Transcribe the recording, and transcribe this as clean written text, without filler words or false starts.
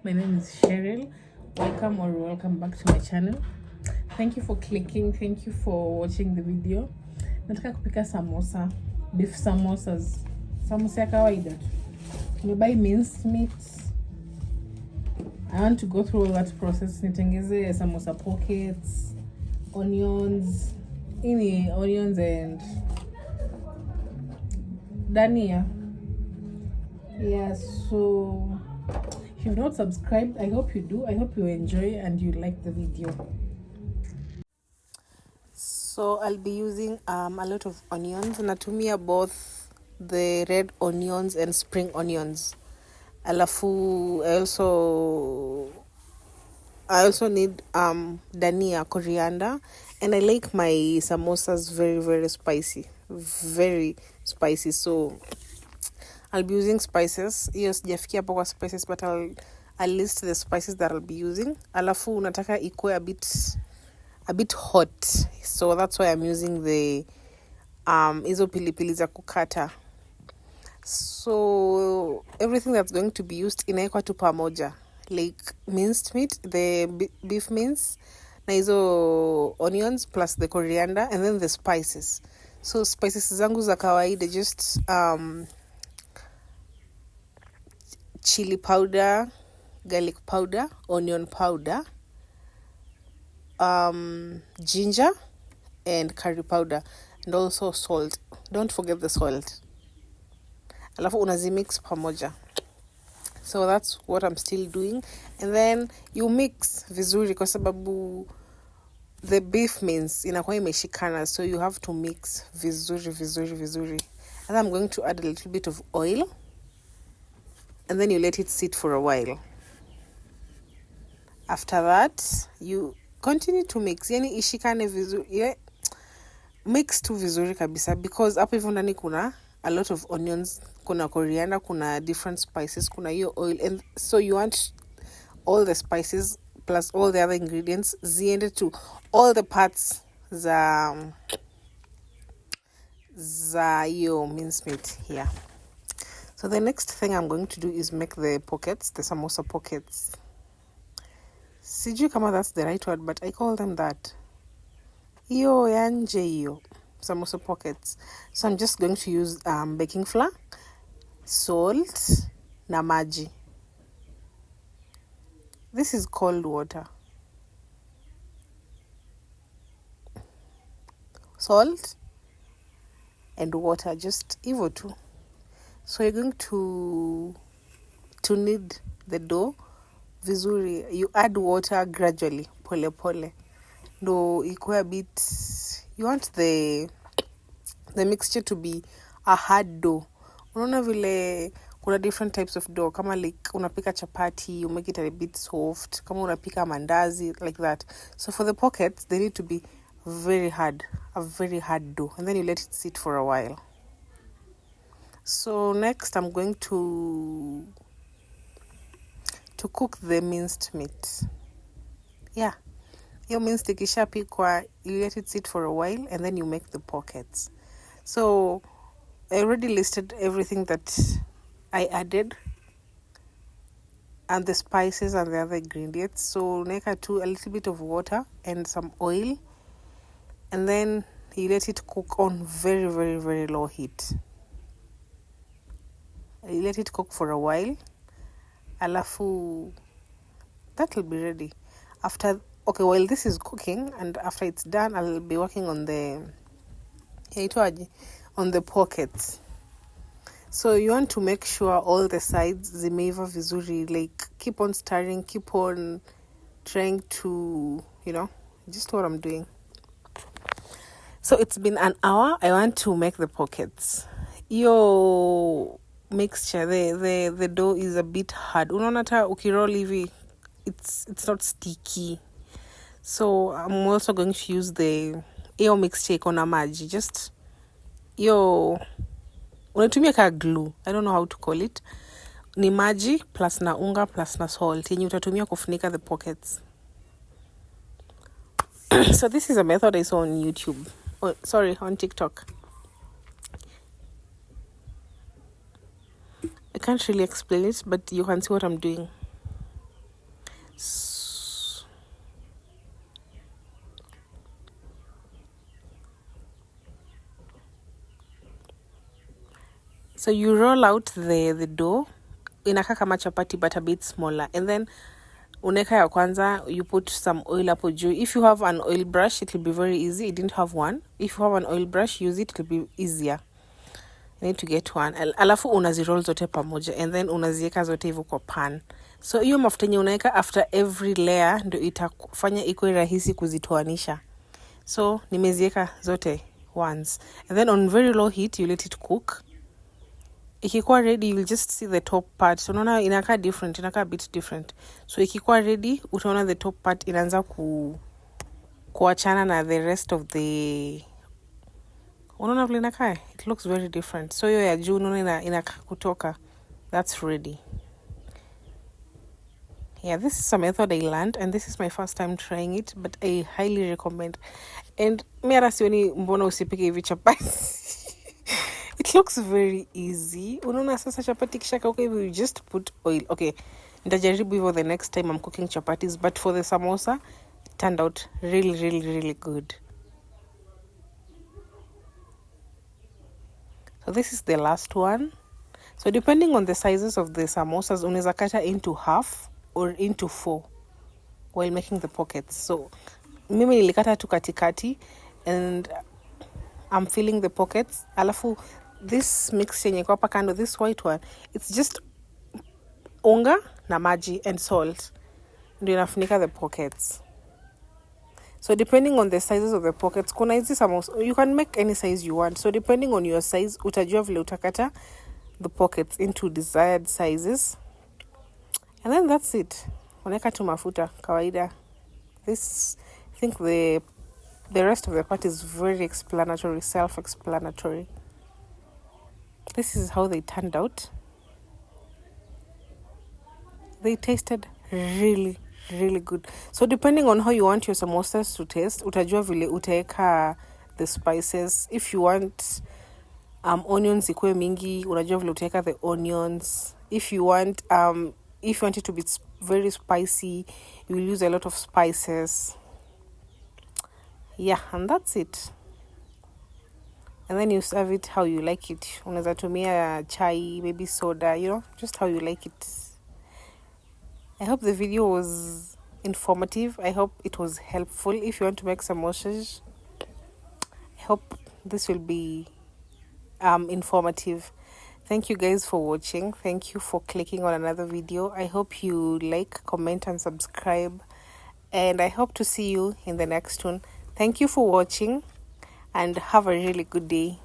My name is Cheryl. Welcome back to my channel. Thank you for clicking. Thank you for watching the video. Nataka kupika samosa, beef samosas. Samosa ya kawaida. Buy minced meat. I want to go through all that process. Nitengeze samosa pockets, onions, onions and dania. Yeah, so if you've not subscribed, I hope you do. I hope you enjoy and you like the video. So I'll be using a lot of onions. Natumia both the red onions and spring onions. Alafu I also need dania, coriander, and I like my samosas very, very spicy. Very spicy. So I'll be using spices. Yes, sijafikia hapo kwa spices, but I'll list the spices that I'll be using. Alafu nataka ikue a bit hot. So that's why I'm using the hizo pilipili za kukata. So everything that's going to be used inaekwa tu pamoja. Like minced meat, the beef mince, na hizo onions plus the coriander, and then the spices. So spices zangu za kawaida, just chili powder, garlic powder, onion powder, ginger and curry powder, and also salt. Don't forget the salt. Alafu unazimix pamoja. So that's what I'm still doing. And then you mix vizuri kwa sababu the beef mince inakuwa imeshikana, so you have to mix vizuri. And I'm going to add a little bit of oil, and then you let it sit for a while. After that, you continue to mix. Yani ishikane vizuri. Yeah. Mix tu vizuri kabisa, because hapo hivyo ndani kuna a lot of onions, kuna coriander, kuna different spices, kuna hiyo oil, and so you want all the spices plus all the other ingredients ziende to all the parts za hiyo mincemeat here. So the next thing I'm going to do is make the pockets, the samosa pockets. Sijui kama that's the right word, but I call them that. Hiyo ya nje hiyo, samosa pockets. So I'm just going to use baking flour, salt, na maji. This is cold water. Salt and water, just hivyo tu. So you're going to knead the dough vizuri. You add water gradually, pole. No, ikuwe a bit, you want the mixture to be a hard dough. Unaona vile kuna different types of dough. Kama like unapika chapati, you make it a bit soft. Kama unapika mandazi, like that. So for the pockets, they need to be very hard, a very hard dough. And then you let it sit for a while. So next I'm going to cook the minced meat. Yeah. Your minced ikishapikwa, you let it sit for a while, and then you make the pockets. So I already listed everything that I added and the spices and the other ingredients. So neka too a little bit of water and some oil, and then you let it cook on very, very, very low heat. You let it cook for a while. Alafu that will be ready. While this is cooking and after it's done, I'll be working on the pockets. So you want to make sure all the sides zimeiva vizuri, like keep on stirring, keep on trying to, just what I'm doing. So it's been an hour. I want to make the pockets. Your mixture, the dough is a bit hard. Unaona hata ukiroll hivi, it's not sticky. So I'm also going to use the mixture iko na maji. Just unatumia ka glue. I don't know how to call it. Ni maji plus na unga plus na salt yenye utatumia kufunika the pockets. So this is a method I saw on YouTube. On TikTok. I can't really explain it, but you can see what I'm doing. So you roll out the dough, inakaa kama chapati but a bit smaller, and then uneka ya kwanza, you put some oil hapo juu. If you have an oil brush, it will be very easy. I didn't have one. If you have an oil brush, use it, it will be easier. You need to get one. Alafu unaziroll zote pamoja, and then unazieka zote hivyo kwa pan. So hiyo mafuta yenye unaeka after every layer ndio itafanya ikuwe rahisi kuzitoanisha. So nimezieka zote once, and then on very low heat you let it cook. Ikikuwa ready, you'll just see the top part. So unaona inakaa different, inakaa a bit different. So ikikuwa ready, utaona the top part inaanza kuachana na the rest of the, unaona vile inakaa, it looks very different. So hiyo ya juu unaona inakaa kutoka, that's ready. Yeah, this is a method I learned, and this is my first time trying it, but I highly recommend. And mimi sioni mbona usipike hivi chapati. It looks very easy. Unaona sasa chapati kishakauka hivi, you just put oil. Okay, nitajaribu hivyo the next time I'm cooking chapatis, but for the samosa, it turned out really, really, really good. So this is the last one. So depending on the sizes of the samosas, unaweza kata into half or into 4 while making the pockets. So mimi nilikata tu katikati, and I'm filling the pockets. Alafu this mix yenye kwa hapa kando, this white one, it's just unga na maji and salt, ndio inafunika the pockets. So depending on the sizes of the pockets, kuna hizi samosa, you can make any size you want. So depending on your size, utajua vile utakata the pockets into desired sizes, and then that's it. Unaweka tu mafuta kawaida. This, I think the rest of the part is very explanatory, self-explanatory. This is how they turned out. They tasted really, really good. So depending on how you want your samosas to taste, utajua vile utaeka the spices. If you want onions ikuwe mingi, unajua vile utaeka the onions. If you want it to be very spicy, you will use a lot of spices. Yeah, and that's it. And then you serve it how you like it. Unaweza tumia chai, maybe soda, just how you like it. I hope the video was informative. I hope it was helpful. If you want to make samosas, I hope this will be informative. Thank you guys for watching. Thank you for clicking on another video. I hope you like, comment, and subscribe. And I hope to see you in the next one. Thank you for watching, and have a really good day.